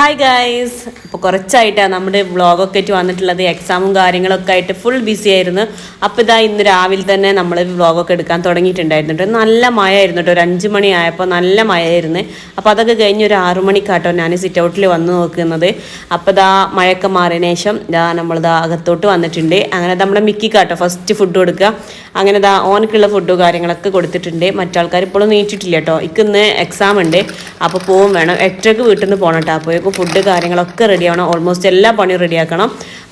Hi guys, ഇപ്പോൾ കുറച്ചായിട്ടാണ് നമ്മുടെ വ്ളോഗൊക്കെ ആയിട്ട് വന്നിട്ടുള്ളത്. എക്സാമും കാര്യങ്ങളൊക്കെ ആയിട്ട് ഫുൾ ബിസി ആയിരുന്നു. അപ്പോൾ ഇതാ ഇന്ന് രാവിലെ തന്നെ നമ്മൾ വ്ളോഗൊക്കെ എടുക്കാൻ തുടങ്ങിയിട്ടുണ്ടായിരുന്നു. നല്ല മഴ ആയിരുന്നു കേട്ടോ. ഒരു 5 മണി ആയപ്പോൾ നല്ല മഴയായിരുന്നു. അപ്പോൾ അതൊക്കെ കഴിഞ്ഞ് ഒരു 6 മണിക്കാട്ടോ ഞാൻ സിറ്റ് ഔട്ടിൽ വന്ന് നോക്കുന്നത്. അപ്പോൾ ഇതാ മഴയൊക്കെ മാറിയതിന് ശേഷം നമ്മളിതാ അകത്തോട്ട് വന്നിട്ടുണ്ട്. അങ്ങനെ നമ്മുടെ മിക്കിക്കാട്ടോ ഫസ്റ്റ് ഫുഡ് കൊടുക്കുക. അങ്ങനെ ഇതാ ഓനക്കുള്ള ഫുഡും കാര്യങ്ങളൊക്കെ കൊടുത്തിട്ടുണ്ട്. മറ്റാൾക്കാർ ഇപ്പോഴും നീറ്റിട്ടില്ല കേട്ടോ. ഇന്ന് എക്സാം ഉണ്ട്, അപ്പോൾ പോവും വേണം. 8:00 വീട്ടിൽ നിന്ന് പോകണം കേട്ടോ. അപ്പോഴേക്കും ഫുഡ് കാര്യങ്ങളൊക്കെ റെഡി ആവണം. ഓൾമോസ്റ്റ് എല്ലാ പണിയും റെഡിയാക്കണം.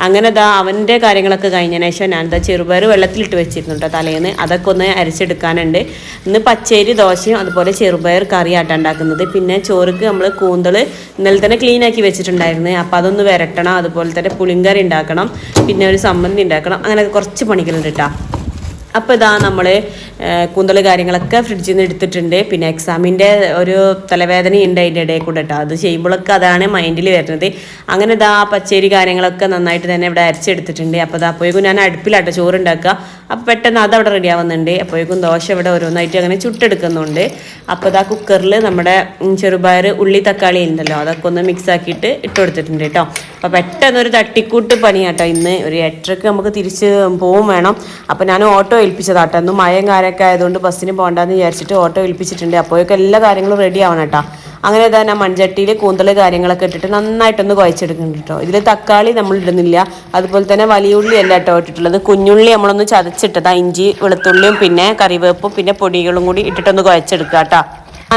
അങ്ങനെ ഇതാ അവൻ്റെ കാര്യങ്ങളൊക്കെ കഴിഞ്ഞതിന് ശേഷം ഞാനിതാ ചെറുപയർ വെള്ളത്തിലിട്ട് വെച്ചിരുന്നു കേട്ടോ തലേന്ന്. അതൊക്കെ ഒന്ന് അരച്ചെടുക്കാനുണ്ട്. ഇന്ന് പച്ചരി ദോശയും അതുപോലെ ചെറുപയർ കറിയാട്ടം ഉണ്ടാക്കുന്നത്. പിന്നെ ചോറുക്ക് നമ്മൾ കൂന്തൾ ഇന്നലെ തന്നെ ക്ലീൻ ആക്കി വെച്ചിട്ടുണ്ടായിരുന്നു. അപ്പോൾ അതൊന്ന് വരട്ടണം. അതുപോലെ തന്നെ പുളിങ്കറി ഉണ്ടാക്കണം, പിന്നെ ഒരു സമ്മന്തി ഉണ്ടാക്കണം. അങ്ങനെ കുറച്ച് പണികളുണ്ട് കേട്ടോ. അപ്പോൾ ഇതാ നമ്മൾ കൂന്തൽ കാര്യങ്ങളൊക്കെ ഫ്രിഡ്ജിൽ നിന്ന് എടുത്തിട്ടുണ്ട്. പിന്നെ എക്സാമിൻ്റെ ഒരു തലവേദന ഉണ്ട് അതിൻ്റെ ഇടയിൽ കൂടെ കേട്ടോ. അത് ചെയ്യുമ്പോഴൊക്കെ അതാണ് മൈൻഡിൽ വരുന്നത്. അങ്ങനെ ഇതാ പച്ചരി കാര്യങ്ങളൊക്കെ നന്നായിട്ട് തന്നെ ഇവിടെ അരച്ചെടുത്തിട്ടുണ്ട്. അപ്പോൾ ഇതാ അപ്പോഴേക്കും ഞാൻ അടുപ്പിലാട്ടോ ചോറുണ്ടാക്കുക. അപ്പോൾ പെട്ടെന്ന് അതവിടെ റെഡി ആവുന്നുണ്ട്. അപ്പോഴേക്കും ദോശ ഇവിടെ ഓരോന്നായിട്ട് അങ്ങനെ ചുട്ടെടുക്കുന്നുണ്ട്. അപ്പോൾ ഇതാ കുക്കറിൽ നമ്മുടെ ചെറുപയർ ഉള്ളി തക്കാളി ഉണ്ടല്ലോ അതൊക്കെ ഒന്ന് മിക്സ് ആക്കിയിട്ട് ഇട്ട് കൊടുത്തിട്ടുണ്ട് കേട്ടോ. അപ്പോൾ പെട്ടെന്നൊരു തട്ടിക്കൂട്ട് പണിയാട്ടോ ഇന്ന്. ഒരു 8:00 നമുക്ക് തിരിച്ച് പോവും വേണം. അപ്പോൾ ഞാൻ ഓട്ടോ ഏൽപ്പിച്ചതാട്ടോ. ഇന്ന് മഴയും കാര്യമൊക്കെ ആയതുകൊണ്ട് ബസ്സിന് പോകണ്ടെന്ന് വിചാരിച്ചിട്ട് ഓട്ടോ ഏൽപ്പിച്ചിട്ടുണ്ട്. അപ്പോഴൊക്കെ എല്ലാ കാര്യങ്ങളും റെഡി ആവണം കേട്ടോ. അങ്ങനെ തന്നെ മൺചട്ടിയിൽ കൂന്തൽ കാര്യങ്ങളൊക്കെ ഇട്ടിട്ട് നന്നായിട്ടൊന്ന് കുഴച്ചെടുക്കുന്നുണ്ട് കേട്ടോ. ഇതിൽ തക്കാളി നമ്മൾ ഇടുന്നില്ല, അതുപോലെ തന്നെ വലിയ ഉള്ളി അല്ല കേട്ടോ ഇട്ടിട്ടുള്ളത്. കുഞ്ഞുള്ളി നമ്മളൊന്ന് ചതച്ചിട്ടതാ. ഇഞ്ചി വെളുത്തുള്ളിയും പിന്നെ കറിവേപ്പും പിന്നെ പൊടികളും കൂടി ഇട്ടിട്ടൊന്ന് കുഴച്ചെടുക്കുക കേട്ടോ.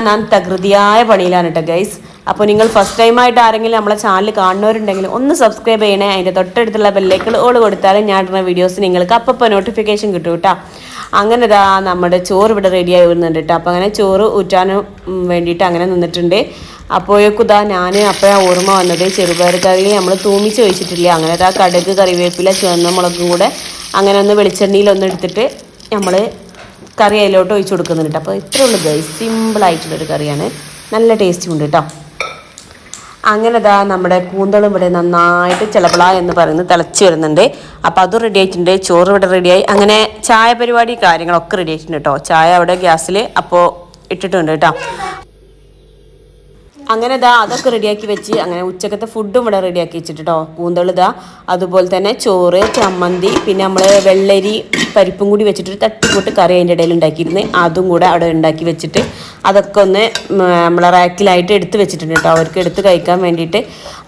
ഞാൻ തകൃതിയായ പണിയിലാണ് കേട്ടോ ഗൈസ്. അപ്പോൾ നിങ്ങൾ ഫസ്റ്റ് ടൈമായിട്ട് ആരെങ്കിലും നമ്മളെ ചാനൽ കാണുന്നവരുണ്ടെങ്കിൽ ഒന്ന് സബ്സ്ക്രൈബ് ചെയ്യണേ. അതിൻ്റെ തൊട്ടടുത്തുള്ള ബെല്ലൈക്കൺ ഓൾ കൊടുത്താലും ഞാൻ ഇടുന്ന വീഡിയോസ് നിങ്ങൾക്ക് അപ്പോൾ നോട്ടിഫിക്കേഷൻ കിട്ടും കേട്ടോ. അങ്ങനെ ഇതാ നമ്മുടെ ചോറ് ഇവിടെ റെഡിയായി വരുന്നുണ്ട് കേട്ടോ. അപ്പോൾ അങ്ങനെ ചോറ് ഊറ്റാനും വേണ്ടിയിട്ട് അങ്ങനെ നിന്നിട്ടുണ്ട്. അപ്പോഴേക്കും ഇതാ ഞാൻ അപ്പോഴാണ് ഓർമ്മ വന്നത്, ചെറുപയർ കറി നമ്മൾ തൂമിച്ച് വെച്ചിട്ടില്ല. അങ്ങനെ ഇതാ കടുക് കറിവേപ്പില ചുവന്ന മുളകും കൂടെ അങ്ങനെ ഒന്ന് വെളിച്ചെണ്ണയിലൊന്ന് എടുത്തിട്ട് നമ്മൾ കറി അതിലോട്ട് ഒഴിച്ച് കൊടുക്കുന്നുണ്ട്. അപ്പോൾ ഇത്രയേ ഉള്ളൂ ഗൈസ്, സിമ്പിളായിട്ടുള്ളൊരു കറിയാണ്, നല്ല ടേസ്റ്റും ഉണ്ട് കേട്ടോ. അങ്ങനെ ഇതാ നമ്മുടെ കൂന്തളും ഇവിടെ നന്നായിട്ട് ചിലപ്പള എന്ന് പറയുന്നത് തിളച്ച് വരുന്നുണ്ട്. അപ്പോൾ അതും റെഡി ആയിട്ടുണ്ട്. ചോറ് ഇവിടെ റെഡിയായി. അങ്ങനെ ചായ പരിപാടി കാര്യങ്ങളൊക്കെ റെഡി ആയിട്ടുണ്ട് കേട്ടോ. ചായ അവിടെ ഗ്യാസിൽ അപ്പോൾ ഇട്ടിട്ടുണ്ട് കേട്ടോ. അങ്ങനെ ഇതാ അതൊക്കെ റെഡിയാക്കി വെച്ച് അങ്ങനെ ഉച്ചക്കത്തെ ഫുഡും ഇവിടെ റെഡിയാക്കി വെച്ചിട്ട് കേട്ടോ. കൂന്തൾ ഇതാ, അതുപോലെ തന്നെ ചോറ്, ചമ്മന്തി, പിന്നെ നമ്മൾ വെള്ളരി പരിപ്പും കൂടി വെച്ചിട്ട് തട്ടിക്കൂട്ട് കറി അതിൻ്റെ ഇടയിൽ ഉണ്ടാക്കിയിരുന്നു. അതും കൂടെ അവിടെ ഉണ്ടാക്കി വെച്ചിട്ട് അതൊക്കെ ഒന്ന് നമ്മളെ റാക്കിലായിട്ട് എടുത്ത് വെച്ചിട്ടുണ്ട് കേട്ടോ, അവർക്ക് എടുത്ത് കഴിക്കാൻ വേണ്ടിയിട്ട്.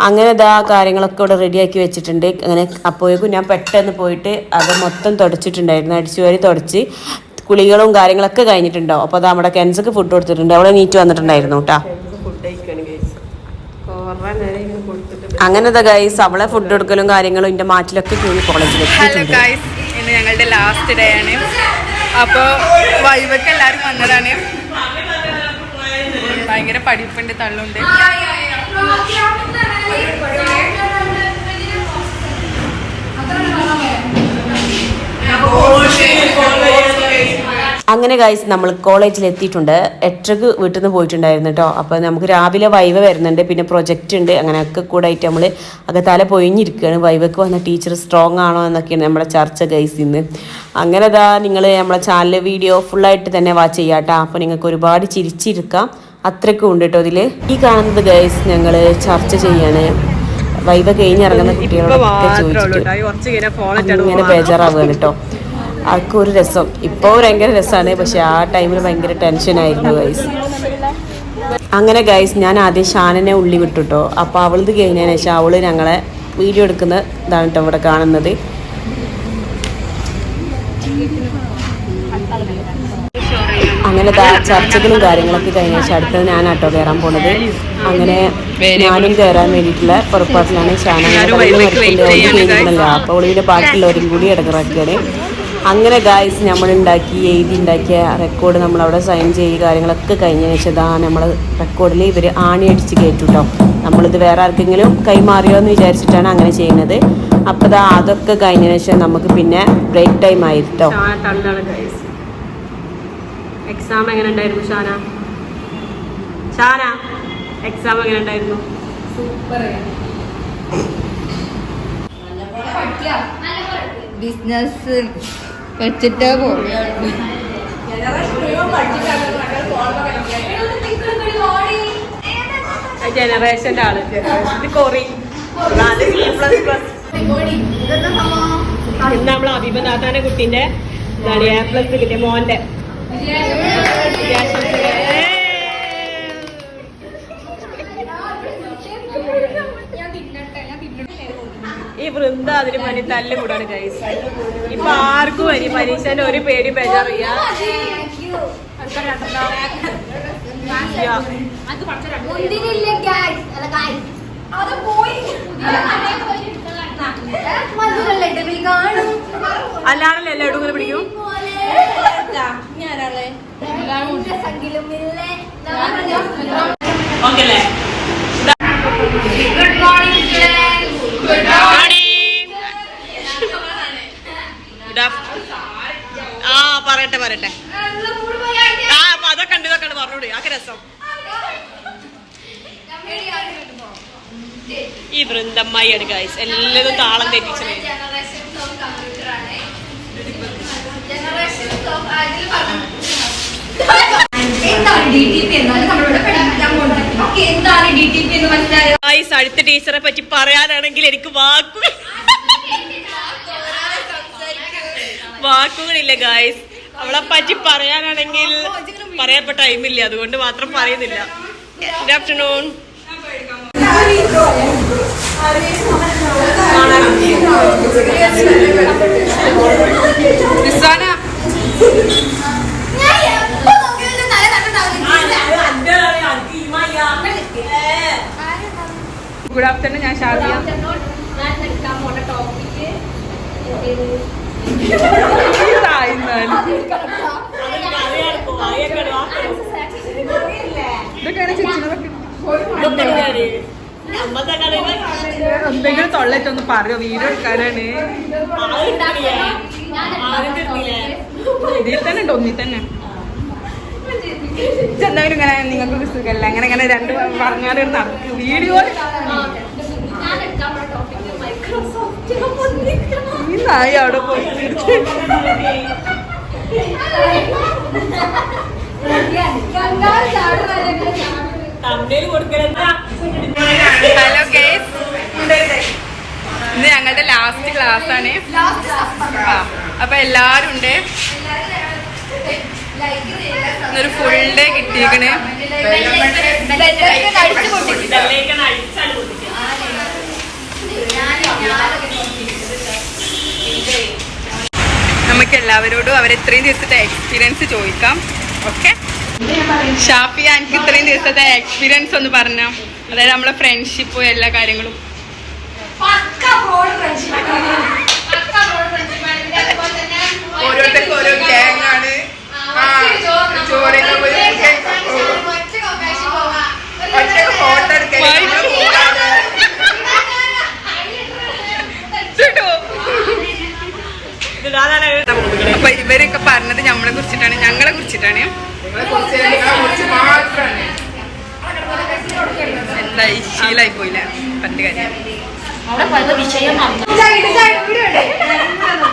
അങ്ങനെ ഇതാ കാര്യങ്ങളൊക്കെ ഇവിടെ റെഡിയാക്കി വെച്ചിട്ടുണ്ട്. അങ്ങനെ അപ്പോഴേക്കും ഞാൻ പെട്ടെന്ന് പോയിട്ട് അത് മൊത്തം തുടച്ചിട്ടുണ്ടായിരുന്നു. അടിച്ചുവാരി തുടച്ച് കുളികളും കാര്യങ്ങളൊക്കെ കഴിഞ്ഞിട്ടുണ്ടോ. അപ്പോൾ അത് നമ്മുടെ കെൻസൊക്കെ ഫുഡ് കൊടുത്തിട്ടുണ്ട്. അവിടെ നീറ്റ് വന്നിട്ടുണ്ടായിരുന്നു കേട്ടോ. അങ്ങനെ ഗൈസ് അവളെ ഫുഡ് കൊടുക്കലും കാര്യങ്ങളും ഇതിന്റെ മാറ്റിലൊക്കെ കോളേജിൽ ഇന്ന് ഞങ്ങളുടെ ലാസ്റ്റ് ഡേ ആണ്. അപ്പോൾ വൈവൊക്കെ എല്ലാവരും വന്നതാണ്. ഭയങ്കര പഠിപ്പുണ്ട്, തള്ളുണ്ട്. അങ്ങനെ ഗൈസ് നമ്മൾ കോളേജിൽ എത്തിയിട്ടുണ്ട്. 8:00 വീട്ടിൽ നിന്ന് പോയിട്ടുണ്ടായിരുന്നു കേട്ടോ. അപ്പോൾ നമുക്ക് രാവിലെ വൈവ വരുന്നുണ്ട്, പിന്നെ പ്രൊജക്റ്റ് ഉണ്ട്. അങ്ങനെയൊക്കെ കൂടെ ആയിട്ട് നമ്മൾ അകത്താലെ പൊയിഞ്ഞിരിക്കുകയാണ്. വൈവക്ക് വന്ന ടീച്ചർ സ്ട്രോങ് ആണോ എന്നൊക്കെയാണ് നമ്മുടെ ചർച്ച ഗൈസ് ഇന്ന്. അങ്ങനെ ഇതാ നിങ്ങൾ നമ്മളെ ചാനൽ വീഡിയോ ഫുള്ളായിട്ട് തന്നെ വാച്ച് ചെയ്യാം കേട്ടോ. അപ്പോൾ നിങ്ങൾക്ക് ഒരുപാട് ചിരിച്ചിരിക്കാം, അത്രയ്ക്കും ഉണ്ട് കേട്ടോ ഇതിൽ. ഈ കാണുന്നത് ഗൈസ് ഞങ്ങൾ ചർച്ച ചെയ്യാണ്. വൈവ കഴിഞ്ഞിറങ്ങുന്ന കുട്ടികളൊക്കെ ചോദിച്ചിട്ട് ഇങ്ങനെ ബേജാറാവുകയാണ് കേട്ടോ. ആർക്കും ഒരു രസം. ഇപ്പോൾ ഭയങ്കര രസമാണ്, പക്ഷെ ആ ടൈമിൽ ഭയങ്കര ടെൻഷനായിരുന്നു ഗൈസ്. അങ്ങനെ ഗൈസ് ഞാൻ ആദ്യം ഷാനനെ ഉള്ളി വിട്ടു കേട്ടോ. അപ്പോൾ അവളിത് കഴിഞ്ഞതിന് ശേഷം അവൾ ഞങ്ങളെ വീഡിയോ എടുക്കുന്ന ഇതാണ് കേട്ടോ ഇവിടെ കാണുന്നത്. അങ്ങനെ ചർച്ചകളും കാര്യങ്ങളൊക്കെ കഴിഞ്ഞ ശേഷം അടുത്തത് ഞാനാട്ടോ കയറാൻ പോണത്. അങ്ങനെ ഞാനും കയറാൻ വേണ്ടിയിട്ടുള്ള പുറപ്പാട്ടിലാണ്. ഷാന കഴിഞ്ഞിട്ടുണ്ടല്ലോ, അപ്പോൾ അവളിൻ്റെ ബാക്കിയുള്ളവരും കൂടി ഇടങ്ങറാക്കിയാണ്. അങ്ങനെ ഗായ്സ് നമ്മൾ എഴുതി ഉണ്ടാക്കിയ റെക്കോർഡ് നമ്മളവിടെ സൈൻ ചെയ്യുക കാര്യങ്ങളൊക്കെ കഴിഞ്ഞതിന് ശേഷം ഇതാ നമ്മൾ റെക്കോർഡിൽ ഇവർ ആണി അടിച്ച് കയറ്റും കേട്ടോ. നമ്മളിത് വേറെ ആർക്കെങ്കിലും കൈമാറിയോ എന്ന് വിചാരിച്ചിട്ടാണ് അങ്ങനെ ചെയ്യുന്നത്. അപ്പോൾ ഇതാ അതൊക്കെ കഴിഞ്ഞതിന് ശേഷം നമുക്ക് പിന്നെ ബ്രേക്ക് ടൈം ആയിട്ടോ. എക്സാം എങ്ങനെ ഉണ്ടായിരുന്നു ഷാന? എക്സാം എങ്ങനെ ഉണ്ടായിരുന്നു? ബിസിനസ് പഠിച്ചിട്ട് ജനറേഷന്റെ ആള് ഇത് കൊറി ഇന്ന് നമ്മള് അഭിമനാഥാന കുട്ടീന്റെ എന്താണ് A+ കിട്ടിയ മോന്റെ ഈ വൃന്ദ അതിന് പനി തല്ല് കൂടാണ് ഗൈസ്. ഇപ്പൊ ആർക്കും വരി പരീക്ഷന്റെ ഒരു പേടി ബേജാറിയ. അല്ലാണല്ലോ എല്ലാ ഇടും പിടിക്കും. ഓക്കെ അല്ലേ? Good morning. Good morning. ആ പറയട്ടെ പറയട്ടെ. ആ അപ്പൊ അതൊക്കെ ഉണ്ട് പറഞ്ഞോളൂ. ആക്കെ രസം. ഈ വൃന്ദമ്മായിയാണ് ഗൈസ് എല്ലാതും താളം തെറ്റിച്ചത്. അടുത്ത ടീച്ചറെ പറ്റി പറയാനാണെങ്കിൽ എനിക്ക് വാക്കുകളില്ല ഗായ്സ്. അവളെ പറ്റി പറയാനാണെങ്കിൽ പറയാൻ ടൈമില്ല, അതുകൊണ്ട് മാത്രം പറയുന്നില്ല. Good afternoon. Good afternoon. ഞാൻ ഷാദിയ. എന്തെങ്കിലും തൊള്ളറ്റൊന്ന് പറയോ, വീഡിയോ എടുക്കാനാണ്. ഇതിൽ തന്നെ ഉണ്ടോ? ഒന്നിൽ തന്നെ എന്തായാലും ഇങ്ങനെ നിങ്ങൾക്ക് സുഖമല്ല, അങ്ങനെ ഇങ്ങനെ രണ്ട് പറഞ്ഞാൽ നടക്കും വീഡിയോ. ഈ നായി അവിടെ പോയി ഹലോ ഗൈസ്, ഇന്ന് ഞങ്ങളുടെ ലാസ്റ്റ് ക്ലാസ് ആണ്. അപ്പൊ എല്ലാരും ഉണ്ട്. ഇന്നൊരു ഫുൾ ഡേ കിട്ടിയേക്കണ്. നമുക്ക് എല്ലാവരോടും അവർ ഇത്രയും ദിവസത്തെ എക്സ്പീരിയൻസ് ചോദിക്കാം. ഓക്കെ ഷാഫിയ, എനിക്ക് ഇത്രയും ദിവസത്തെ എക്സ്പീരിയൻസ് ഒന്ന് പറഞ്ഞോ. അതായത് നമ്മളെ ഫ്രണ്ട്ഷിപ്പും എല്ലാ കാര്യങ്ങളും. ഓരോരുത്തർക്കും ഓരോ ഗ്യാങ് ആണ്. ഫോട്ടോ എടുക്കാൻ അപ്പൊ ഇവരൊക്കെ പറഞ്ഞത് നമ്മളെ കുറിച്ചിട്ടാണ്, ഞങ്ങളെ കുറിച്ചിട്ടാണ്. എന്താ ശീലായി പോയില്ല പണ്ട് കാര്യം.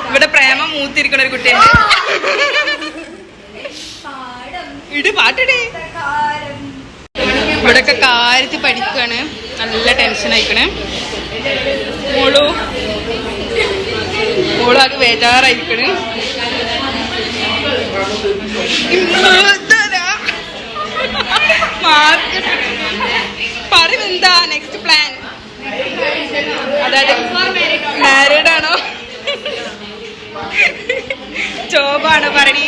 ഇവിടെ പ്രേമം മൂത്തിരിക്കണ ഒരു കുട്ടിയുണ്ട്. ഇട് പാട്ടിടേ. ഇവിടെയൊക്കെ കാര്യത്തിൽ പഠിക്കാണ്. നല്ല ടെൻഷൻ ആയിക്കണേ. മോളും അത് ബേജാറായിരിക്കണ്. പറയുമെന്താ നെക്സ്റ്റ് പ്ലാൻ? അതായത് മാരീഡ് ആണോ ജോബാണോ പറയണി?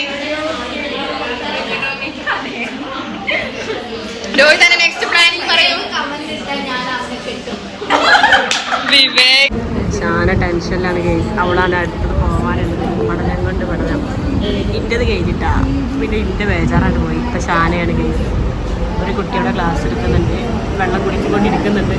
രോഹിതന്റെ നെക്സ്റ്റ് പ്ലാനിങ് പറയൂ. വിവേക് ശാന ടെൻഷനിലാണ് കേസ്. അവളാണ് അടുത്തത് പോകാനുള്ളത്. പഠനം കൊണ്ട് പഠനം ഇൻ്റെത് കഴിഞ്ഞിട്ടാ, പിന്നെ ഇൻ്റെ ബേജാറാണ് പോയി. ഇപ്പം ശാനയാണ് കേസ്. ഒരു കുട്ടിയുടെ ക്ലാസ് എടുക്കുന്നുണ്ട്, വെള്ളം കുടിച്ചുകൊണ്ടിരിക്കുന്നുണ്ട്.